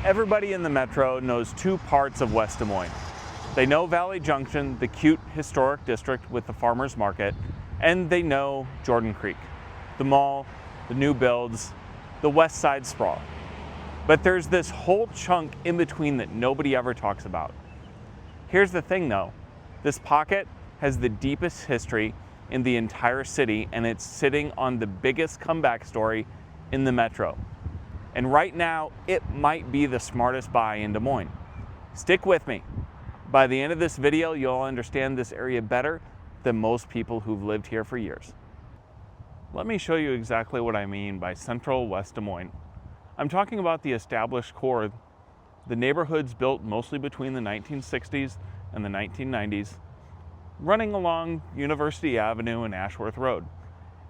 Everybody in the Metro knows two parts of West Des Moines. They know Valley Junction, the cute historic district with the farmers market, and they know Jordan Creek, the mall, the new builds, the west side sprawl. But there's this whole chunk in between that nobody ever talks about. Here's the thing though, this pocket has the deepest history in the entire city, and it's sitting on the biggest comeback story in the Metro. And right now, it might be the smartest buy in Des Moines. Stick with me. By the end of this video, you'll understand this area better than most people who've lived here for years. Let me show you exactly what I mean by central West Des Moines. I'm talking about the established core, the neighborhoods built mostly between the 1960s and the 1990s, running along University Avenue and Ashworth Road,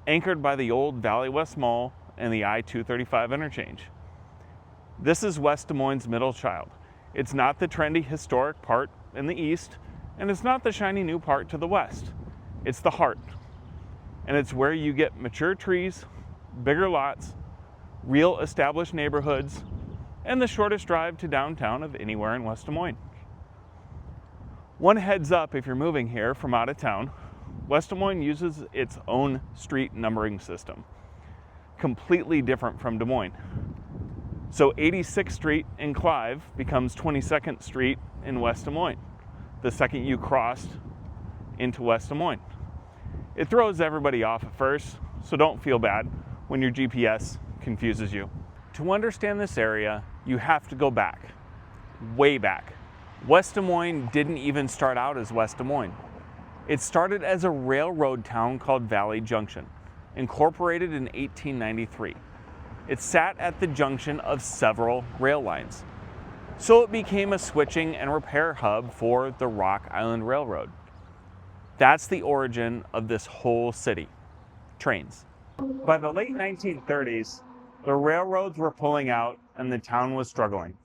anchored by the old Valley West Mall and the I-235 interchange. This is West Des Moines' middle child. It's not the trendy historic part in the east, and it's not the shiny new part to the west. It's the heart. And it's where you get mature trees, bigger lots, real established neighborhoods, and the shortest drive to downtown of anywhere in West Des Moines. One heads up if you're moving here from out of town, West Des Moines uses its own street numbering system, completely different from Des Moines. So 86th Street in Clive becomes 22nd Street in West Des Moines, the second you crossed into West Des Moines. It throws everybody off at first, so don't feel bad when your GPS confuses you. To understand this area, you have to go back, way back. West Des Moines didn't even start out as West Des Moines. It started as a railroad town called Valley Junction, incorporated in 1893. It sat at the junction of several rail lines. So it became a switching and repair hub for the Rock Island Railroad. That's the origin of this whole city, trains. By the late 1930s, the railroads were pulling out and the town was struggling.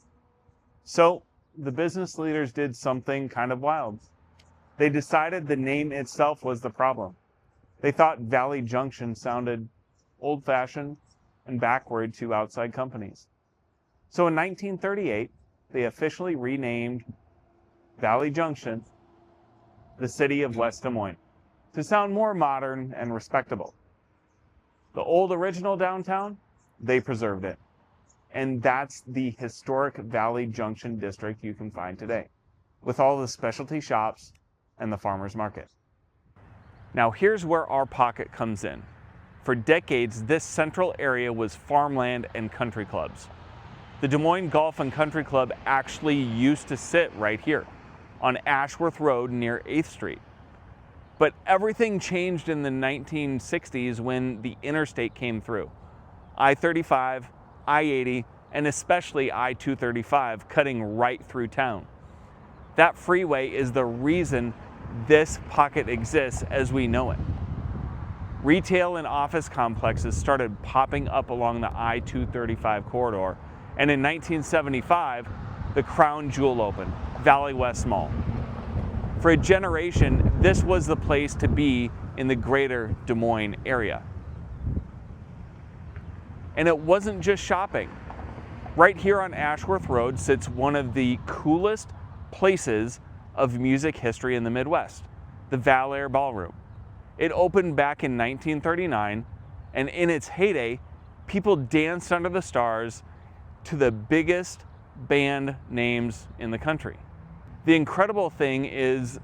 So the business leaders did something kind of wild. They decided the name itself was the problem. They thought Valley Junction sounded old-fashioned and backward to outside companies. So in 1938, they officially renamed Valley Junction the city of West Des Moines to sound more modern and respectable. The old original downtown, they preserved it. And that's the historic Valley Junction district you can find today, with all the specialty shops and the farmers market. Now here's where our pocket comes in. For decades, this central area was farmland and country clubs. The Des Moines Golf and Country Club actually used to sit right here on Ashworth Road near 8th Street. But everything changed in the 1960s when the interstate came through. I-35, I-80, and especially I-235 cutting right through town. That freeway is the reason this pocket exists as we know it. Retail and office complexes started popping up along the I-235 corridor, and in 1975, the crown jewel opened, Valley West Mall. For a generation, this was the place to be in the greater Des Moines area. And it wasn't just shopping. Right here on Ashworth Road sits one of the coolest places of music history in the Midwest, the Valair Ballroom. It opened back in 1939, and in its heyday, people danced under the stars to the biggest band names in the country. The incredible thing is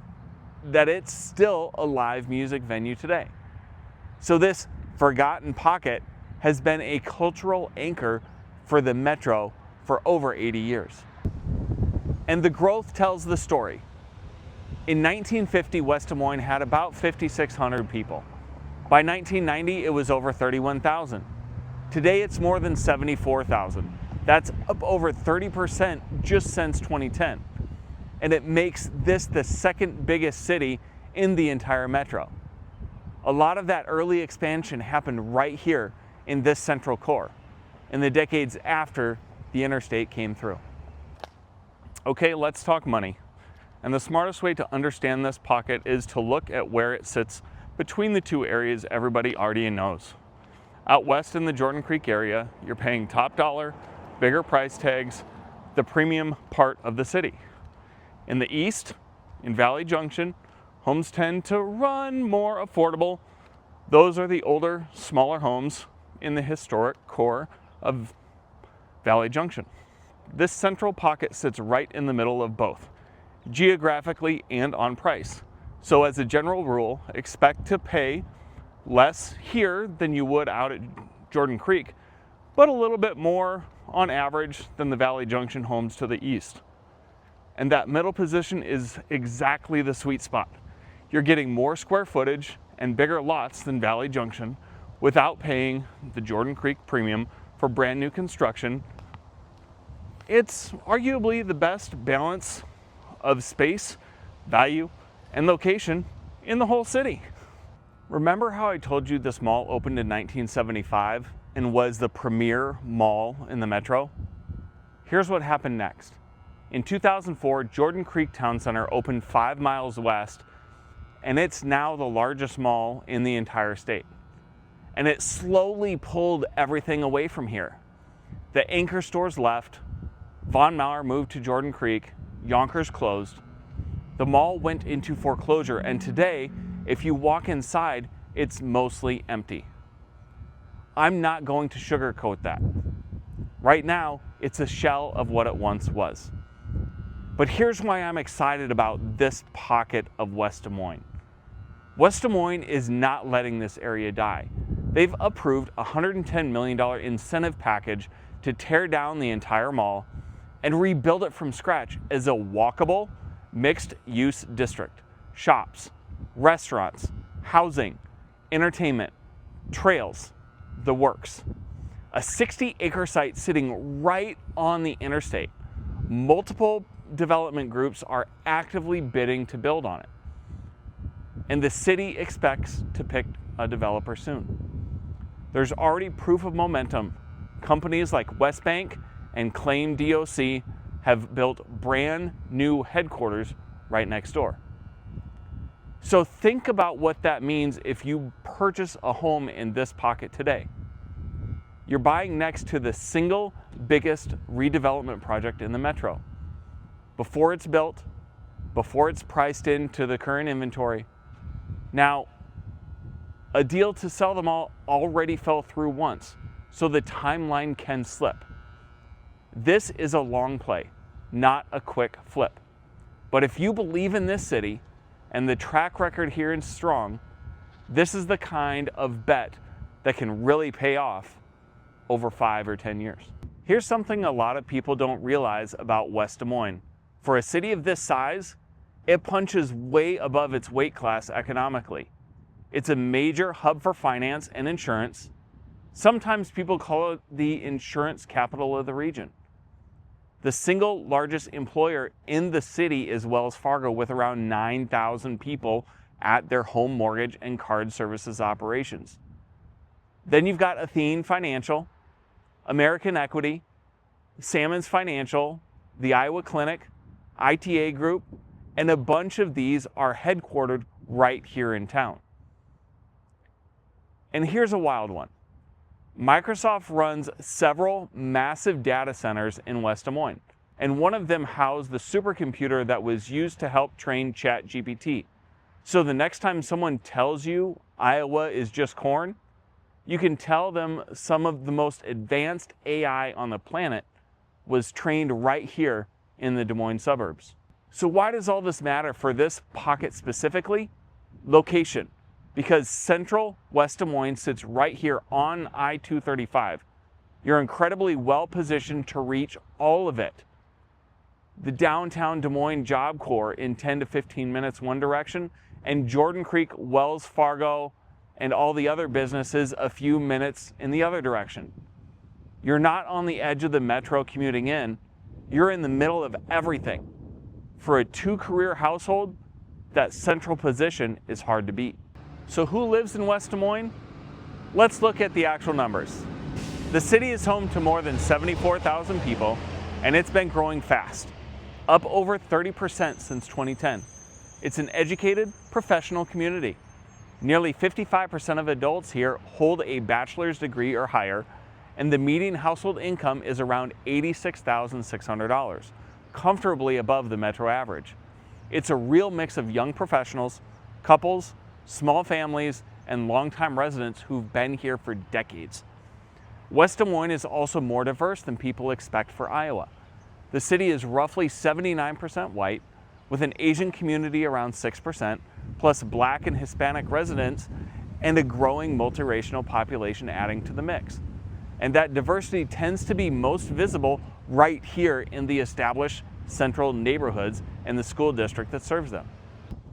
that it's still a live music venue today. So this forgotten pocket has been a cultural anchor for the Metro for over 80 years. And the growth tells the story. In 1950, West Des Moines had about 5,600 people. By 1990, it was over 31,000. Today, it's more than 74,000. That's up over 30% just since 2010. And it makes this the second biggest city in the entire Metro. A lot of that early expansion happened right here in this central core, in the decades after the interstate came through. Okay, let's talk money. And the smartest way to understand this pocket is to look at where it sits between the two areas everybody already knows. Out west in the Jordan Creek area, you're paying top dollar, bigger price tags the premium part of the city. In the east, in Valley Junction, homes tend to run more affordable. Those are the older, smaller homes in the historic core of Valley Junction. This central pocket sits right in the middle of both, geographically and on price. So as a general rule, expect to pay less here than you would out at Jordan Creek, but a little bit more on average than the Valley Junction homes to the east. And that middle position is exactly the sweet spot. You're getting more square footage and bigger lots than Valley Junction without paying the Jordan Creek premium for brand new construction. It's arguably the best balance of space, value, and location in the whole city. Remember how I told you this mall opened in 1975 and was the premier mall in the Metro? Here's what happened next. In 2004, Jordan Creek Town Center opened 5 miles west, and it's now the largest mall in the entire state. And it slowly pulled everything away from here. The anchor stores left, Von Maur moved to Jordan Creek, Yonkers closed. The mall went into foreclosure, and today, if you walk inside, it's mostly empty. I'm not going to sugarcoat that. Right now, it's a shell of what it once was. But here's why I'm excited about this pocket of West Des Moines. West Des Moines is not letting this area die. They've approved a $110 million incentive package to tear down the entire mall and rebuild it from scratch as a walkable, mixed-use district. Shops, restaurants, housing, entertainment, trails, the works. A 60-acre site sitting right on the interstate. Multiple development groups are actively bidding to build on it. And the city expects to pick a developer soon. There's already proof of momentum. Companies like Westbank and Claim DOC have built brand new headquarters right next door. So think about what that means if you purchase a home in this pocket today. You're buying next to the single biggest redevelopment project in the Metro. Before it's built, before it's priced into the current inventory. Now, a deal to sell them all already fell through once, so the timeline can slip. This is a long play, not a quick flip. But if you believe in this city, and the track record here is strong, this is the kind of bet that can really pay off over 5 or 10 years. Here's something a lot of people don't realize about West Des Moines. For a city of this size, it punches way above its weight class economically. It's a major hub for finance and insurance. Sometimes people call it the insurance capital of the region. The single largest employer in the city is Wells Fargo, with around 9,000 people at their home mortgage and card services operations. Then you've got Athene Financial, American Equity, Salmons Financial, the Iowa Clinic, ITA Group, and a bunch of these are headquartered right here in town. And here's a wild one. Microsoft runs several massive data centers in West Des Moines, and one of them housed the supercomputer that was used to help train ChatGPT. So the next time someone tells you Iowa is just corn, you can tell them some of the most advanced AI on the planet was trained right here in the Des Moines suburbs. So why does all this matter for this pocket specifically? Location. Because central West Des Moines sits right here on I-235. You're incredibly well positioned to reach all of it. The downtown Des Moines Job Corps in 10 to 15 minutes one direction, and Jordan Creek, Wells Fargo, and all the other businesses a few minutes in the other direction. You're not on the edge of the metro commuting in, you're in the middle of everything. For a 2-career household, that central position is hard to beat. So who lives in West Des Moines? Let's look at the actual numbers. The city is home to more than 74,000 people, and it's been growing fast, up over 30% since 2010. It's an educated, professional community. Nearly 55% of adults here hold a bachelor's degree or higher, and the median household income is around $86,600, comfortably above the metro average. It's a real mix of young professionals, couples, small families, and longtime residents who've been here for decades. West Des Moines is also more diverse than people expect for Iowa. The city is roughly 79% white, with an Asian community around 6%, plus Black and Hispanic residents, and a growing multiracial population adding to the mix. And that diversity tends to be most visible right here in the established central neighborhoods and the school district that serves them.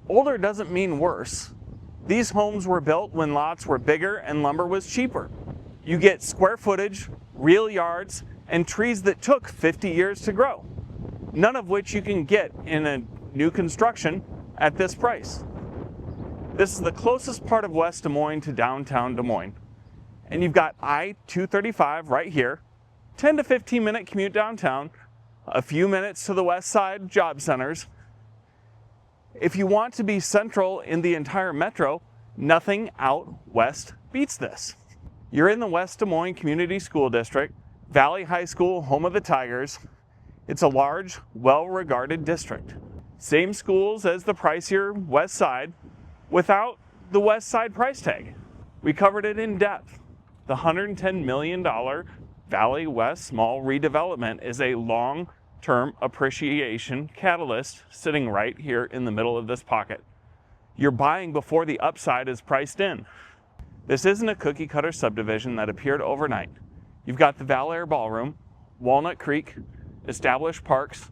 Older doesn't mean worse. These homes were built when lots were bigger and lumber was cheaper. You get square footage, real yards, and trees that took 50 years to grow, none of which you can get in a new construction at this price. This is the closest part of West Des Moines to downtown Des Moines. And you've got I-235 right here, 10 to 15 minute commute downtown, a few minutes to the west side job centers. If you want to be central in the entire metro, nothing out west beats this. You're in the West Des Moines Community School District, Valley High School, home of the Tigers. It's a large, well-regarded district. Same schools as the pricier west side, without the west side price tag. We covered it in depth. The $110 million Valley West Small redevelopment is a long-term appreciation catalyst sitting right here in the middle of this pocket. You're buying before the upside is priced in. This isn't a cookie-cutter subdivision that appeared overnight. You've got the Valair Ballroom, Walnut Creek, established parks,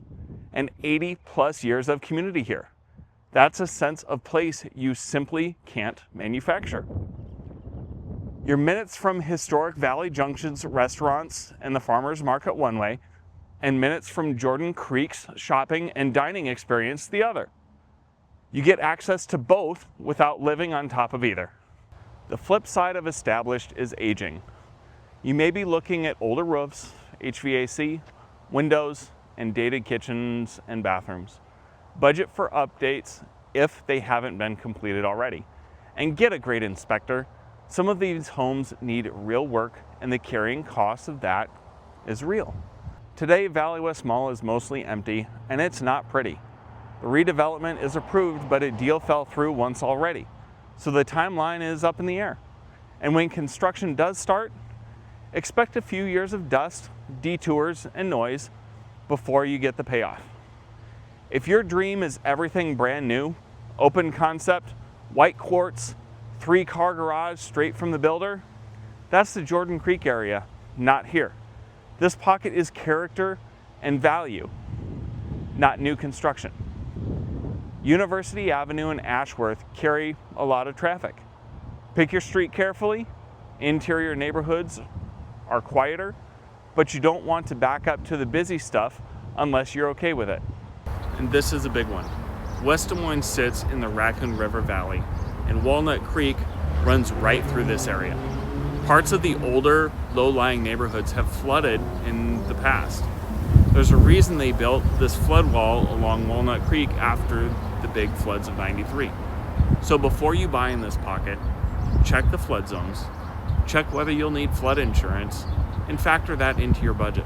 and 80-plus years of community here. That's a sense of place you simply can't manufacture. You're minutes from historic Valley Junction's restaurants and the farmers market one way, and minutes from Jordan Creek's shopping and dining experience the other. You get access to both without living on top of either. The flip side of established is aging. You may be looking at older roofs, HVAC, windows, and dated kitchens and bathrooms. Budget for updates if they haven't been completed already. And get a great inspector. Some of these homes need real work, and the carrying cost of that is real. Today, Valley West Mall is mostly empty, and it's not pretty. The redevelopment is approved, but a deal fell through once already. So the timeline is up in the air. And when construction does start, expect a few years of dust, detours, and noise before you get the payoff. If your dream is everything brand new, open concept, white quartz, 3-car garage straight from the builder, that's the Jordan Creek area, not here. This pocket is character and value, not new construction. University Avenue and Ashworth carry a lot of traffic. Pick your street carefully. Interior neighborhoods are quieter, but you don't want to back up to the busy stuff unless you're okay with it. And this is a big one. West Des Moines sits in the Raccoon River Valley, and Walnut Creek runs right through this area. Parts of the older, low-lying neighborhoods have flooded in the past. There's a reason they built this flood wall along Walnut Creek after the big floods of '93. So before you buy in this pocket, check the flood zones, check whether you'll need flood insurance, and factor that into your budget.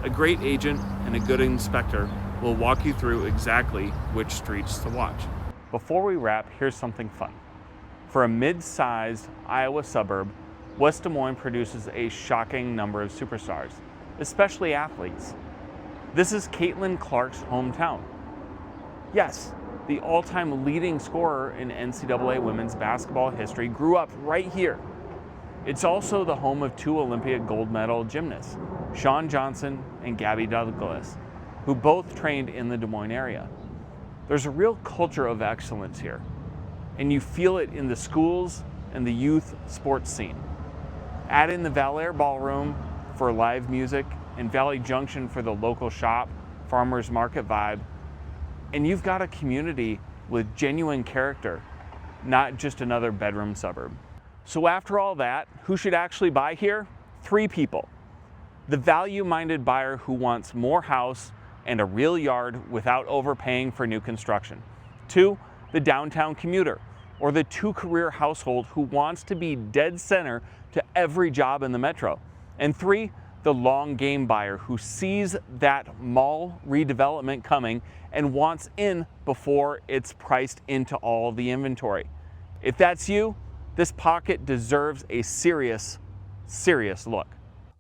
A great agent and a good inspector will walk you through exactly which streets to watch. Before we wrap, here's something fun. For a mid-sized Iowa suburb, West Des Moines produces a shocking number of superstars, especially athletes. This is Caitlin Clark's hometown. Yes, the all-time leading scorer in NCAA women's basketball history grew up right here. It's also the home of 2 Olympic gold medal gymnasts, Shawn Johnson and Gabby Douglas, who both trained in the Des Moines area. There's a real culture of excellence here, and you feel it in the schools and the youth sports scene. Add in the Valair Ballroom for live music and Valley Junction for the local shop, farmers market vibe, and you've got a community with genuine character, not just another bedroom suburb. So after all that, who should actually buy here? 3 people. The value-minded buyer who wants more house and a real yard without overpaying for new construction. 2, the downtown commuter, or the 2-career household who wants to be dead center to every job in the metro. And 3, the long game buyer who sees that mall redevelopment coming and wants in before it's priced into all the inventory. If that's you, this pocket deserves a serious look.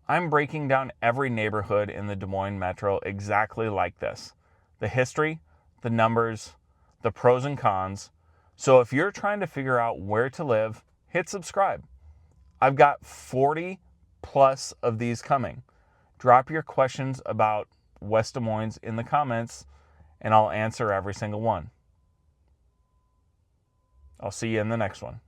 I'm breaking down every neighborhood in the Des Moines Metro exactly like this. The history, the numbers, the pros and cons. So if you're trying to figure out where to live, hit subscribe. I've got 40 plus of these coming. Drop your questions about West Des Moines in the comments and I'll answer every single one. I'll see you in the next one.